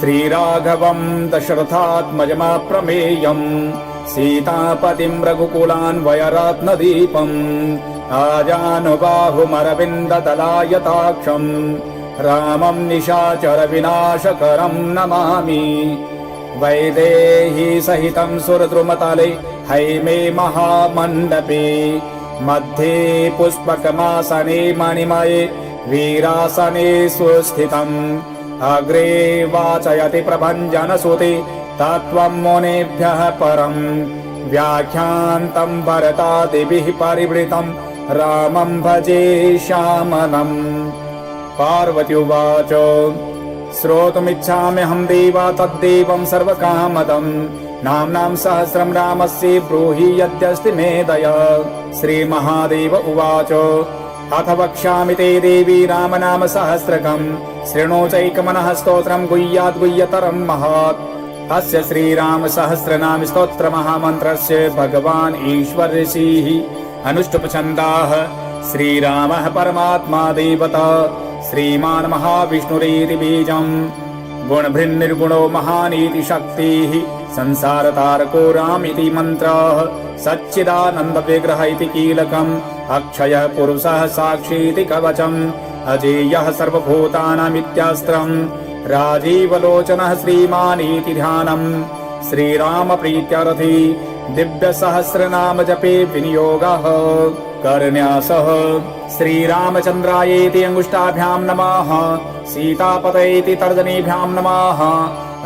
श्रीराघवं दशरथात्मजमप्रमेयम् सीतापतिं रघुकुलान्वयरत्नदीपम् आजानुबाहुमरविन्ददलायताक्षम् रामं निशाचरविनाशकरं नमामि। वैदेही सहितं सुरद्रुमतले हैमे महामण्डपे मध्ये पुष्पकमासने मणिमये वीरासने सुस्थितम् अग्रे वाचयति प्रभञ्जनसुते तत्त्वं मुनेभ्यः परम् व्याख्यान्तं भरतादिभिः परिवृतं रामं भजे श्यामलम्। पार्वती उवाच श्रोतुमिच्छाम्यहं देवा तद्देवं सर्वकामदं नाम्नां सहस्रं रामस्य ब्रूहि यद्यस्ति मे दया। श्रीमहादेव उवाच अथ वक्ष्यामि ते देवी रामनाम सहस्रकम् शृणु चैकमनः स्तोत्रं गुह्याद्गुह्यतरं महात्। अस्य श्रीराम सहस्रनाम स्तोत्र महामन्त्रस्य भगवान् ईश्वर ऋषिः अनुष्टुप् श्रीरामः परमात्मा देवता श्रीमान् महाविष्णुरिति बीजम् गुणभृन्निर्गुणो महानीति शक्तिः संसारतारको रामिति मन्त्रः सच्चिदानन्द विग्रह इति कीलकम् अक्षयः पुरुषः साक्षीति कवचम् अजेयः सर्वभूतानामित्यास्त्रम् राजीवलोचनः श्रीमानीति ध्यानम् श्रीराम प्रीत्यर्थी दिव्य सहस्रनाम जपे विनियोगः करन्यासः श्रीरामचन्द्रायेति अंगुष्ठाभ्यां नमः सीतापतयेति तर्जनीभ्यां नमः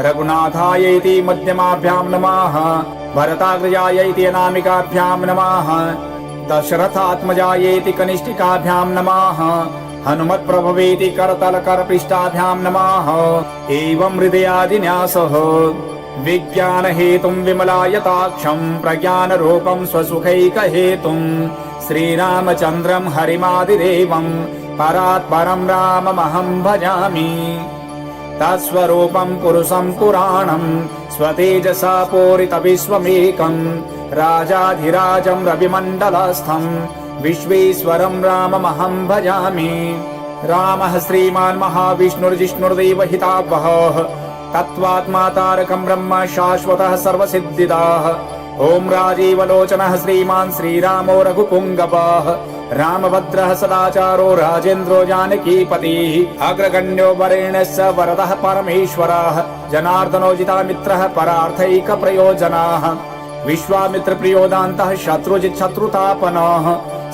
रघुनाथायेति मध्यमाभ्यां नमः भरताग्रजायेति अनामिकाभ्यां नमः दशरथात्मजायेति कनिष्ठिकाभ्यां नमः हनुमत्प्रभवेति करतलकरपृष्ठाभ्यां नमः। एवं हृदयादिन्यासः विज्ञानहेतुं विमलायताक्षं प्रज्ञानरूपं स्वसुखैकहेतुं श्रीरामचन्द्रं हरिमादिदेवं परात्परं राममहं भजामि। तत्स्वरूपं पुरुषं पुराणं स्वतेजसा पूरितविश्वमेकं राजाधिराजं रविमण्डलस्थं विश्वेश्वरं राममहं भजामि। रामः श्रीमान् महाविष्णुर्जिष्णुर्देव हितावहः तत्त्वात्मा तारकं ब्रह्म शाश्वतः सर्वसिद्धिदाः। ॐ राजीवलोचनः श्रीमान् श्रीरामो रघुपुङ्गवः रामभद्रः सदाचारो राजेन्द्रो जानकीपतिः अग्रगण्यो वरेण्यस्य वरदः परमेश्वरः जनार्दनो जितामित्रः परार्थैकप्रयोजनाः विश्वामित्रप्रियोदान्तः शत्रुजित् शत्रुतापनः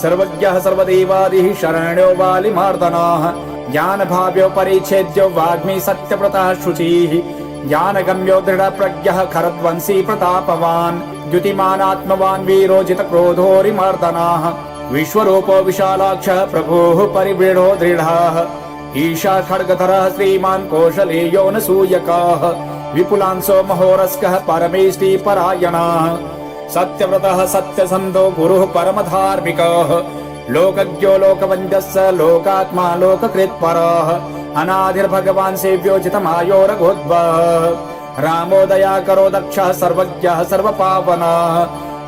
सर्वज्ञः सर्वदेवादिः शरण्यो वालिमार्दनः ज्ञानभाव्यो परिच्छेद्यो वाग्मी सत्यव्रतः शुचिः ज्ञानगम्यो दृढप्रज्ञः खरध्वंसी प्रतापवान् द्युतिमानात्मवान् वीरो जितक्रोधोरिमर्दनः विश्वरूपो विशालाक्षः प्रभुः परिवृढो दृढः ईशा खड्गधरः श्रीमान् कौशलेयो नसूयकः विपुलांसो महोरस्कः परमेष्टि परायणः सत्यव्रतः सत्यसन्धो गुरुः परमधार्मिकः लोकज्ञो लोकवन्द्यस्य लोकात्मा लोककृत्परः अनादिर्भगवान् सेव्यो जितमायो रघोद्भवः रामो दयाकरो दक्षः सर्वज्ञः सर्वपावनः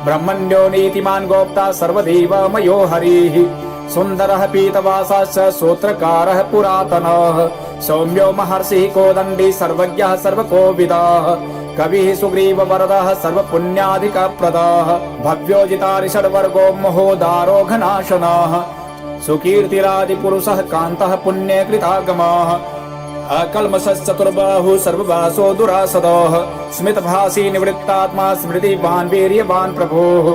ब्रह्मण्यो नीतिमान् गोप्ता सर्वदेवमयो हरिः सुन्दरः पीतवासश्च सूत्रकारः पुरातनः सौम्यो महर्षिः कोदण्डी सर्वज्ञः सर्वकोविदः कविः सुग्रीववरदः सर्वपुण्याधिकप्रदः भव्यो जितारिषड्वर्गो महोदारो घनाशनः सुकीर्तिरादिपुरुषः कान्तः पुण्यकृतागमः अकल्मषश्चतुर्बाहुः सर्ववासो दुरासदः स्मितभासी निवृत्तात्मा स्मृतिवान् वीर्यवान् प्रभुः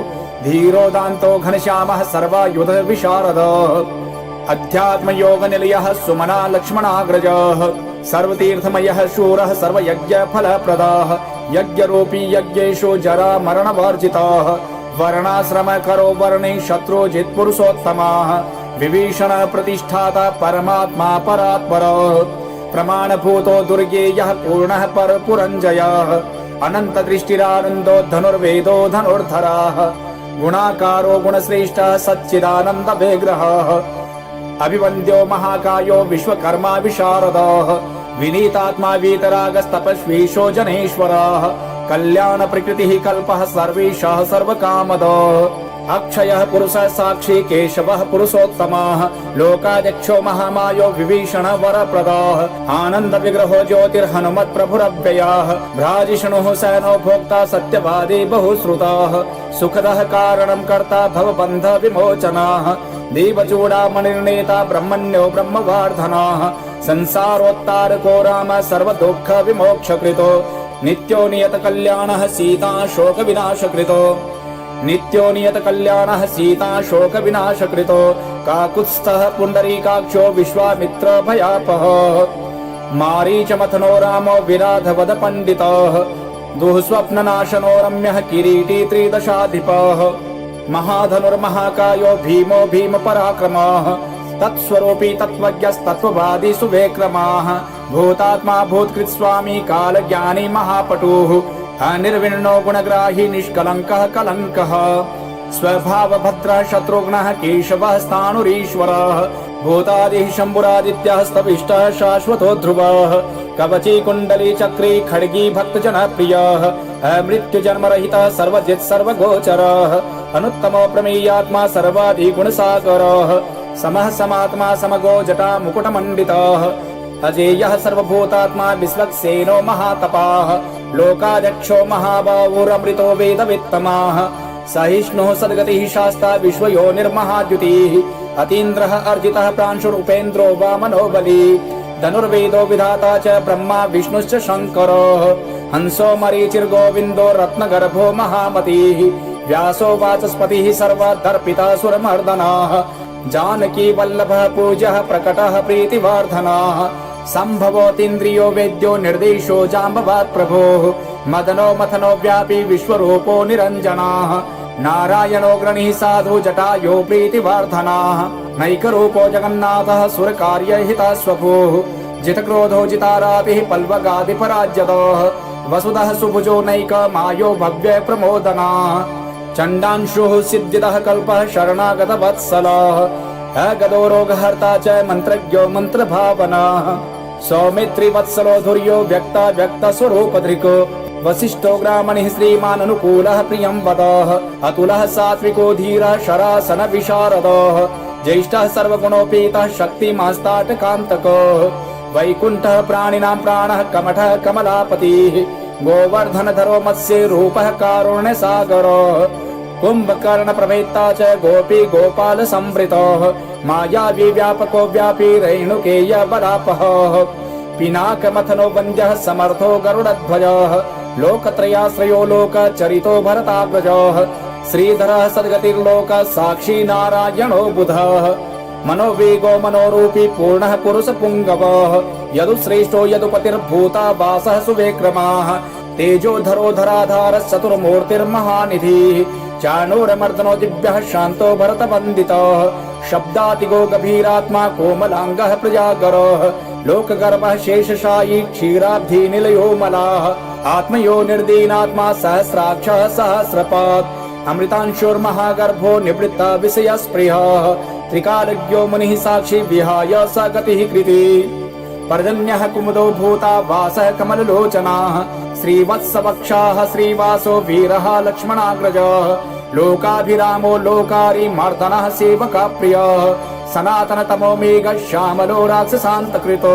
धीरोदान्तो घनश्यामः सर्वायुध विशारदः अध्यात्मयोगनिलयः सुमना लक्ष्मणाग्रजः सर्वतीर्थमयः शूरः सर्वयज्ञफलप्रदः यज्ञरूपी यज्ञेषु जरा मरणवर्जितः वर्णाश्रमकरो वर्णे शत्रुजित्पुरुषोत्तमः विभीषण प्रतिष्ठाता परमात्मा परात्परः प्रमाणभूतो दुर्गेयः पूर्णः परपुरञ्जयः अनन्तदृष्टिरानन्दो धनुर्वेदो धनुर्धरः गुणाकारो गुणश्रेष्ठः सच्चिदानन्द विग्रहः अभिवन्द्यो महाकायो विश्वकर्मा विशारदः विनीतात्मा वीतरागस्तपस्वीशो जनेश्वरः कल्याण प्रकृतिः कल्पः सर्वेशः सर्वकामदः अक्षयः पुरुषः साक्षी केशवः पुरुषोत्तमः लोकाध्यक्षो महामायो विभीषण वरप्रदाः आनंद विग्रहो ज्योतिर्हनुमत् प्रभुरव्ययः भ्राजिष्णुः सेनो भोक्ता सत्यवादी बहुश्रुताः सुखदः कारणं कर्ता भवबन्ध विमोचनाः देवचूडामणिर्नेता ब्रह्मण्यो ब्रह्मवार्धनाः संसारोत्तारको राम सर्वदुःख विमोक्षकृतो नित्यो नियत कल्याणः सीता शोक विनाशकृतो नित्यो नियत कल्याणः सीता शोक विनाशकृतो काकुत्स्थः पुंडरीकाक्षो विश्वामित्र भयापहः मारीचमथनो रामो विराधवद पंडितः दुःस्वप्ननाशनो रम्यः किरीटी त्रिदशाधिपः महाधनुर्महाकायो भीमो भीम पराक्रमः तत्स्वरूपी तत्त्वज्ञस्तत्त्ववादी सुविक्रमाः भूतात्मा भूतकृत स्वामी काल ज्ञानी महापटुः अनिर्विण्णो गुणग्राही निष्कलंकः कलंकः स्वभाव भद्रः शत्रुघ्नः केशवः स्थाणुरीश्वरः भूतादिः शंभुरादित्यः स्तविष्टः शाश्वतो ध्रुवः कवची कुंडली चक्री खड्गी भक्त जनप्रियः अमृत्यु जन्मरहितः सर्वजित् सर्वगोचरः अनुत्तमो प्रमेयात्मा सर्वाधि गुणसागरः समः समात्मा समगो जटा मुकुटमण्डितः अजेयः सर्वभूतात्मा विश्वक्सेनो महातपाः लोकाध्यक्षो महाबाहुरमृतो वेदवित्तमाः सहिष्णुः सद्गतिः शास्ता विश्वयोनिर्महाद्युतिः अतीन्द्रः अर्जितः प्रांशुरूपेन्द्रो वामनो बली धनुर्वेदो विधाता च ब्रह्मा विष्णुश्च शङ्करः हंसो मरीचिर्गोविन्दो रत्नगर्भो महामतिः व्यासो वाचस्पतिः सर्वदर्पिता सुरमर्दनाः जानकी वल्लभः पूज्यः प्रकटः प्रीतिवर्धनः संभवोतीन्द्रियो वेद्यो निर्देशो जाम्बवात् प्रभोः मदनो मथनो व्यापी विश्वरूपो निरञ्जनः नारायणो गृणीः साधु जटायो प्रीतिवर्धनः नैकरूपो जगन्नाथः सुरकार्यहितः स्वभुः जितक्रोधो जितारातिः पल्वगादिपराज्यतः वसुधः सुभुजो नैकमायो भव्य प्रमोदनः चण्डांशुः सिद्धिदः कल्पः शरणागत वत्सलः अगदो रोगहर्ता च मंत्रज्ञो मंत्रभावनः सौमित्री वत्सलो धुर्यो व्यक्ता व्यक्त स्वरूपधृक् वसिष्ठो ग्रामणिः श्रीमान् अनुकूलः प्रियं वदः अतुलः सात्विको धीरः शरासन विशारदः ज्येष्ठः सर्वगुणोपेतः शक्तिमास्ताटकान्तकः वैकुण्ठः प्राणिनां प्राणः कमठः कमलापतिः गोवर्धनधरो मत्स्य रूपः कारुण्यसागरः कुंभकर्ण प्रवेत्ता च गोपी गोपाल संवृतः मायावी व्यापको व्यापी रेणुकेय बलापहः पिनाकमथनो वन्द्यः समर्थो गरुडध्वजः लोकत्रयाश्रयो लोकचरितो भरताग्रजः श्रीधरः सद्गतिर्लोक साक्षी नारायणो बुधः मनोवेगो मनोरूपी पूर्णः पुरुष पुंगवः यदुश्रेष्ठो यदुपतिर्भूता वासः सुविक्रमाः तेजोधरो धराधार चतुर्मूर्तिर्महानिधिः चाणूरमर्दनो दिव्यः शान्तो भरतवन्दितः शब्दातिगो गभीरात्मा कोमलांगः प्रजागरः लोकगर्भः शेषशायी क्षीराब्धि निलयो मलाः आत्मयो निर्दीनात्मा सहस्राक्षः सहस्रपात् अमृतांशुर्महागर्भो निवृत्ता विषयस्पृहः त्रिकालज्ञो मुनिः साक्षी विहाय स गतिः कृति पर्जन्यः कुमुदो भूता वासः कमललोचनाः श्रीवत्सवक्षाः श्रीवासो वीरः लक्ष्मणाग्रजः लोकाभिरामो लोकारी मर्दनः सेवका प्रियः सनातनतमो मेघ श्यामलो राक्षसान्तकृतो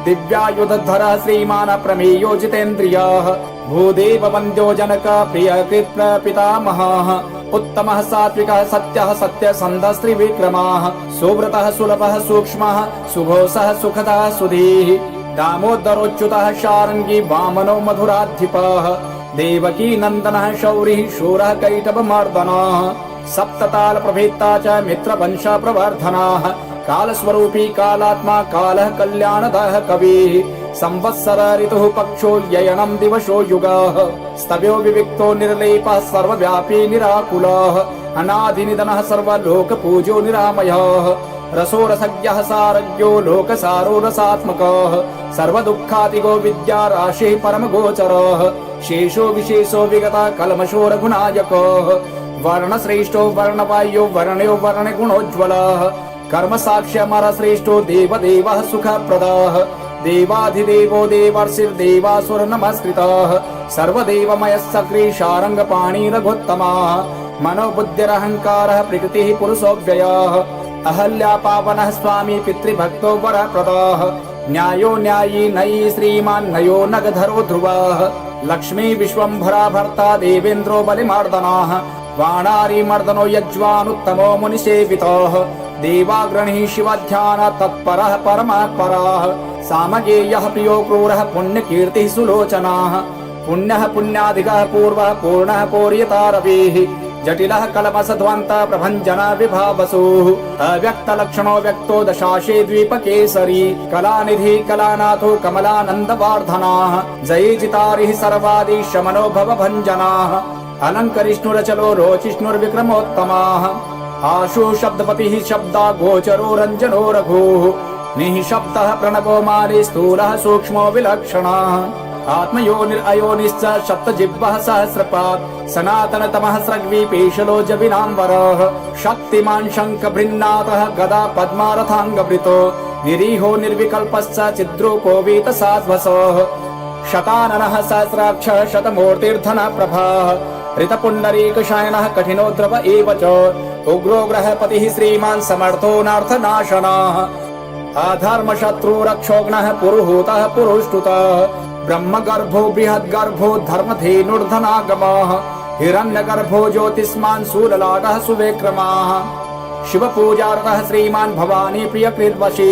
दिव्यायुधधरः श्रीमान् प्रमेयो जितेन्द्रियः भूदेव वन्द्यो जनक प्रियकृत् पितामहः उत्तमः सात्विकः सत्यः सत्यसन्धः श्रीविक्रमः सुव्रतः सुलभः सूक्ष्मः सुघोषः सुखदः सुधीः दामोदरोच्युतः शारंगी वामनो मधुराधिपः देवकी नंदनः शौरिः शूरः कैटभमर्दनः सप्तताल प्रभेत्ता च मित्रवंश प्रवर्धनः कालस्वरूपी कालात्मा कालः कल्याणदः कविः संवत्सर ऋतुः पक्षो ययनं दिवसो युगः स्तव्यो विविक्तो निर्लेपः सर्वव्यापी निराकुलः अनादिनिधनः सर्वलोकपूज्यो निरामयः रसोरसज्ञः सारज्ञो लोकसारो रसात्मकः सर्वदुःखातिगो विद्याराशिः परमगोचरः शेषो विशेषो विगता कल्मषो रघुनायकः वर्णश्रेष्ठो वर्णवायो वर्ण्यो वर्णगुणोज्ज्वलः कर्म साक्ष्यमर श्रेष्ठो देवदेवः सुखप्रदः देवाधिदेवो देवर्षिर्देवासुर नमस्कृतः सर्वदेवमयः सक्री शारंगपाणि रघुत्तमः मनोबुद्धिरहंकारः प्रकृतिः पुरुषोऽव्ययः अहल्या पावनः स्वामी पितृभक्तो वरप्रदः न्यायो न्यायी नयी श्रीमान् नयो नगधरो ध्रुवः लक्ष्मी विश्वम्भरा भर्ता देवेन्द्रो बलिमर्दनः वाणारी मर्दनो यज्वानुत्तमो मुनिसेवितः देवाग्रणिः शिवध्यान तत्परः परमपरः सामगेयः प्रियो क्रूरः पुण्यकीर्तिः सुलोचनाः पुण्यः पुण्याधिकः पूर्वः पूर्णः पौर्यतारवेः जटिलः कलमसध्वन्त प्रभञ्जन विभावसुः अव्यक्तलक्षणो व्यक्तो दशाशे द्वीपकेसरी कलानिधि कलानाथो कमलानन्दवर्धनाः जयजितारिः सर्वादि शमनो भवभञ्जनाः अलङ्करिष्णुरचलो रोचिष्णुर्विक्रमोत्तमाः आशु शब्दपतिः शब्दा गोचरो रञ्जनो रघुः निःशब्दः प्रणवो माली स्थूलः सूक्ष्मो विलक्षणः आत्मयोनिरयोनिश्च सप्तजिह्वः सहस्रपात् सनातनतमः स्रग्वीपेशलो जविनाम्बरः शक्तिमान् शङ्खभृन्नाथः गदा पद्मारथाङ्गवृतो निरीहो निर्विकल्पश्च चिद्रूपो वीतसाध्वसः शताननः सहस्राक्षः शतमूर्तिर्धनप्रभाः ऋतपुण्डरीकशयनः कठिनो द्रव एव च उग्रो ग्रहपतिः श्रीमान् समर्थो नार्थनाशनः अधर्मशत्रुरक्षोघ्नः पुरुहूतः पुरुष्टुतः ब्रह्मगर्भो बृहद्गर्भो धर्मधेनुर्धनागमः हिरण्यगर्भो ज्योतिष्मान् शूललाटः सुविक्रमः शिवपूजारतः श्रीमान् भवानी प्रियकृद्वशी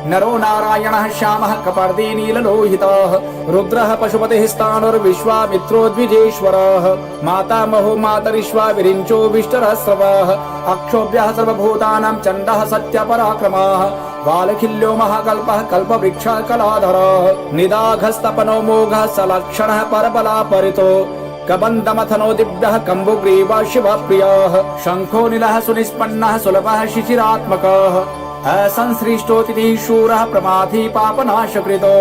नरो नारायणः श्यामः कपर्दी नीललोहितः रुद्रः पशुपतिः स्थाणुर्विश्वामित्रो द्विजेश्वरः मातामहो मातरिश्वा विरिञ्चो विष्टरस्रवः अक्षोभ्यः सर्वभूतानां चण्डः सत्यपराक्रमः बालखिल्यो महाकल्पः कल्पवृक्षः कलाधरः निदाघस्तपनो मोघः सलक्षणः परबलापरितो कबन्दमथनो दिव्यः कम्बुग्रीवः शिवप्रियः शङ्खो नीलः सुनिष्पन्नः सुलभः शिशिरात्मकः असंसृष्टोतिथिः शूरः प्रमाथी पापनाशकृतो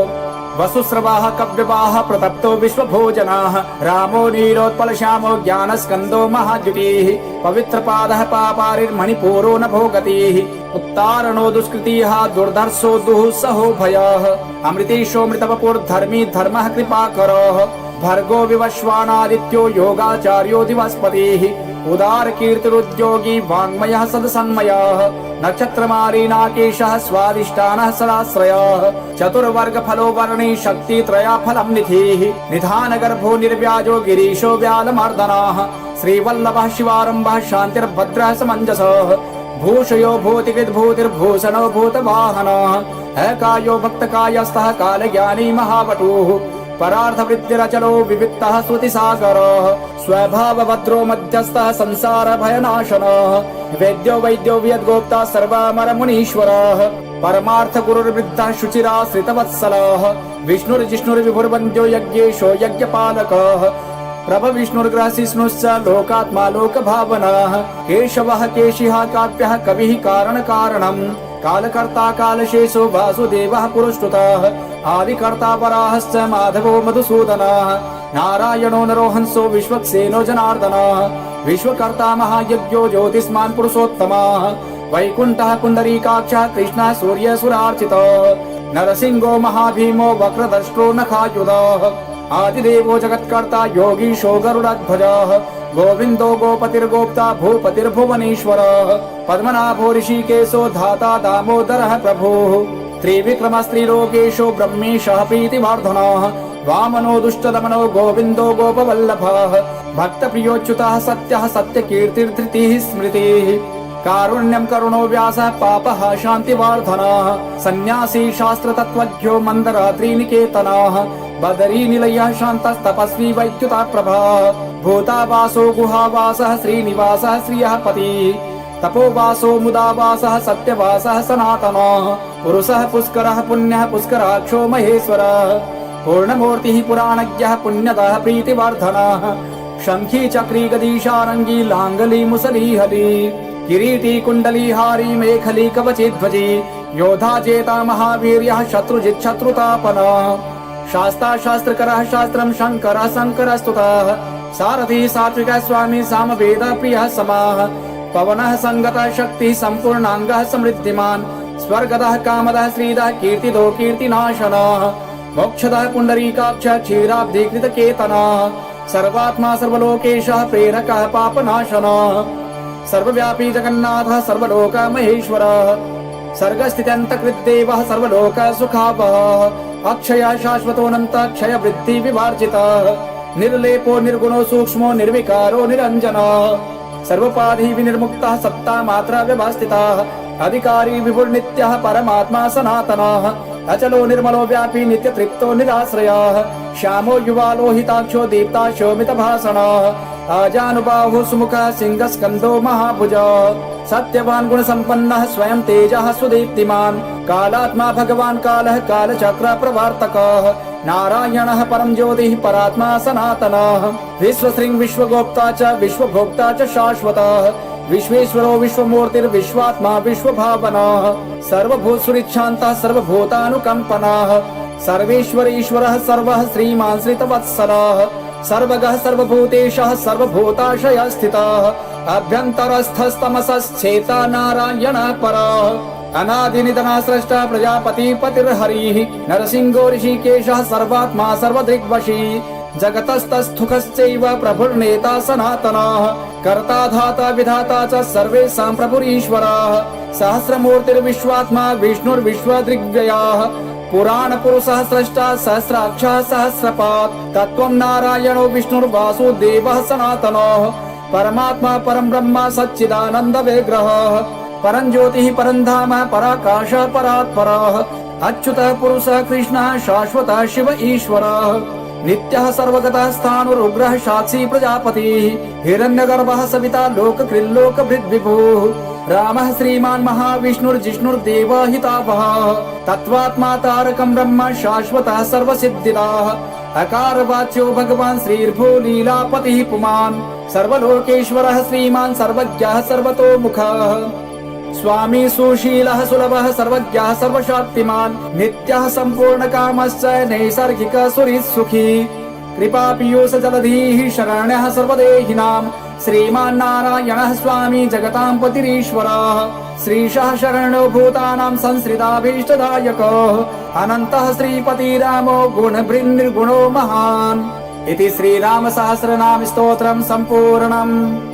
वसुस्रवः कव्यवाः प्रतप्तो विश्वभोजनाः रामो नीलोत्पलश्यामो ज्ञानस्कन्दो महाद्युतिः पवित्रपादः पापारिर्मणिपूरो नभो गतिः उत्तारणो दुष्कृतिः दुर्धर्षो दुःसहो भयः अमृतेशो मृतवपुर्धर्मी धर्मः कृपाकरः भर्गो विवश्वानादित्यो योगाचार्यो दिवस्पतिः उदार कीर्तिरुद्योगी वाङ्मयः सदसन्मयः नक्षत्रमारीनाकेशः स्वादिष्टानः सदाश्रयः चतुर्वर्गफलो वर्णी शक्तित्रया फलं निधिः निधानगर्भो निर्व्याजो गिरीशो व्यालमर्दनः श्रीवल्लभः शिवारम्भः शान्तिर्भद्रः समञ्जसः भूषयो भूतिकृद्भूतिर्भूषणो भूतवाहनः अकायो भक्तकायस्तः कालज्ञानी महावटुः परार्थवृत्तिरचलो विविक्तः श्रुतिसागरः स्वभावभद्रो मध्यस्थः संसार भयनाशनः वेद्यो वैद्यो वियद्गोप्ता सर्वामरमुनीश्वरः परमार्थ गुरुर्वृद्धः शुचिराश्रितवत्सलः विष्णुर्जिष्णुर्विभुर्वन्द्यो यज्ञेशो यज्ञपालकः प्रभविष्णुर्ग्रहसिष्णुश्च लोकात्मा लोकभावनः केशवः केशिः काव्यः कविः कारणकारणम् कालकर्ता कालशेषो वासुदेवः पुरुष्टुतः आदिकर्ता वराहश्च माधवो मधुसूदनः नारायणो नरोहंसो विश्वक्सेनो जनार्दनः विश्वकर्ता महायज्ञो ज्योतिष्मान् पुरुषोत्तमः वैकुण्ठः पुण्डरीकाक्षः कृष्णः सूर्यसुरार्चितः नरसिंहो महाभीमो वक्रदष्ट्रो नखायुधः आदिदेवो जगत्कर्ता योगीशो गरुडध्वजः गोविन्दो गोपतिर्गोप्ता भूपतिर्भुवनेश्वरः पद्मनाभो ऋषिकेशो धाता दामोदरः प्रभुः त्रिविक्रमस्त्रिलोकेशो ब्रह्मेशः प्रीतिवर्धनः वामनो दुष्टदमनो गोविन्दो गोपवल्लभः भक्तप्रियोच्युतः सत्यः सत्यकीर्तिर्धृतिः स्मृतिः कारुण्यं करुणो व्यासः पापः शान्तिवर्धनः सन्न्यासी शास्त्रतत्त्वज्ञो मन्दरात्रिनिकेतनः बदरीनिलयः शान्तस्तपस्वी वैद्युतप्रभः भूतावासो गुहावासः श्रीनिवासः श्रियः पतिः तपोवासो मुदावासः सत्यवासः सनातनः पुरुषः पुष्करः पुण्यः पुष्कराक्षो महेश्वरः पूर्णमूर्तिः पुराणज्ञः पुण्यदः प्रीतिवर्धनः शङ्खी चक्री गदीशारङ्गी लाङ्गली मुसलीहली किरीटी कुण्डली हारी मेखली कवचिध्वजी योधा चेता महावीर्यः शत्रुजित् शत्रुतापनः शास्ता शास्त्रकरः शास्त्रं शङ्करः शङ्करस्तुतः सारथी सात्विकः स्वामी सामवेद प्रियः समाः पवनः संगतः शक्तिः सम्पूर्णाङ्गः समृद्धिमान् स्वर्गदः कामदः श्रीदः कीर्तिदो कीर्तिनाशनः मोक्षदः पुण्डरीकाक्ष क्षीराब्धिकृतकेतनः सर्वात्मा सर्वलोकेशः प्रेरकः पापनाशनः सर्वव्यापी जगन्नाथः सर्वलोक महेश्वरः सर्गस्थित्यन्तकृद्देवः सर्वलोक सुखावहः अक्षयः शाश्वतोऽनन्त क्षय वृद्धि विवर्जितः निर्लेपो निर्गुणो सूक्ष्मो निर्विकारो निरञ्जनः सर्वोपाधि विनिर्मुक्तः सत्ता मात्रा व्यवस्थितः अधिकारी विभुर्नित्यः परमात्मा सनातनः अचलो निर्मलो व्यापी नित्य तृप्तो निराश्रयः श्यामो युवा लोहिताक्षो दीप्ता शोभितभाषणः आजानुबाहुः सुमुखः सिंहस्कन्धो महाभुजः सत्यवान् गुणसम्पन्नः स्वयं तेजः सुदीप्तिमान् कालात्मा भगवान् कालः कालचक्र प्रवर्तकः नारायणः परं ज्योतिः परात्मा सनातनः विश्वशृङ् विश्वगोप्ता च विश्वभोक्ता च शाश्वतः विश्वेश्वरो विश्वमूर्तिर्विश्वात्मा विश्वभावनः सर्वभूतसुरिच्छान्तः सर्वभूतानुकम्पनः सर्वेश्वर ईश्वरः सर्वः श्रीमान् श्रितवत्सलः सर्वगः सर्वभूतेशः सर्वभूताशयः स्थितः अभ्यन्तरस्थस्तमसश्चेता नारायणः परः अनादिनिधनः स्रष्टा प्रजापति पतिर्हरिः नरसिंहो ऋषिकेशः सर्वात्मा सर्वदृग्वशी जगतस्तस्थुखश्चैव प्रभुर्नेता सनातनः कर्ता धाता विधाता च सर्वेषां प्रभुरीश्वरः सहस्रमूर्तिर्विश्वात्मा विष्णुर्विश्वदृग्व्ययः पुराण पुरुषः स्रष्टा सहस्राक्षः सहस्रपात् तत्त्वं नारायणो विष्णुर्वासुदेवः सनातनः परमात्मा परं ब्रह्म सच्चिदानंद विग्रहः परं ज्योतिः परं धाम पराकाशः परात्परः अच्युतः पुरुषः कृष्णः शाश्वतः शिव ईश्वरः नित्यः सर्वगतः स्थाणुरुग्रः साक्षी प्रजापतिः हिरण्यगर्भः सविता लोककृल्लोकभृद्विभुः रामः श्रीमान् महाविष्णुर्जिष्णुर्देवः हितावहः तत्त्वात्मा तारकं ब्रह्म शाश्वतः सर्वसिद्धिदाः अकारवाच्यो भगवान् श्रीर्भूलीलापतिः पुमान् सर्वलोकेश्वरः श्रीमान् सर्वज्ञः सर्वतोमुखः स्वामी सुशीलः सुलभः सर्वज्ञः सर्वशक्तिमान् नित्यः सम्पूर्णकामश्च नैसर्गिक सुखी कृपा पीयूष जलधिः शरण्यः सर्वदेहिनां श्रीमान् नारायणः स्वामी जगतां पतिरीश्वरः श्रीशः शरणो भूतानां संसृताभीष्टदायकः अनन्तः श्रीपतिरामो गुणभृन्निर्गुणो महान् इति श्रीराम सहस्रनाम स्तोत्रं सम्पूर्णम्।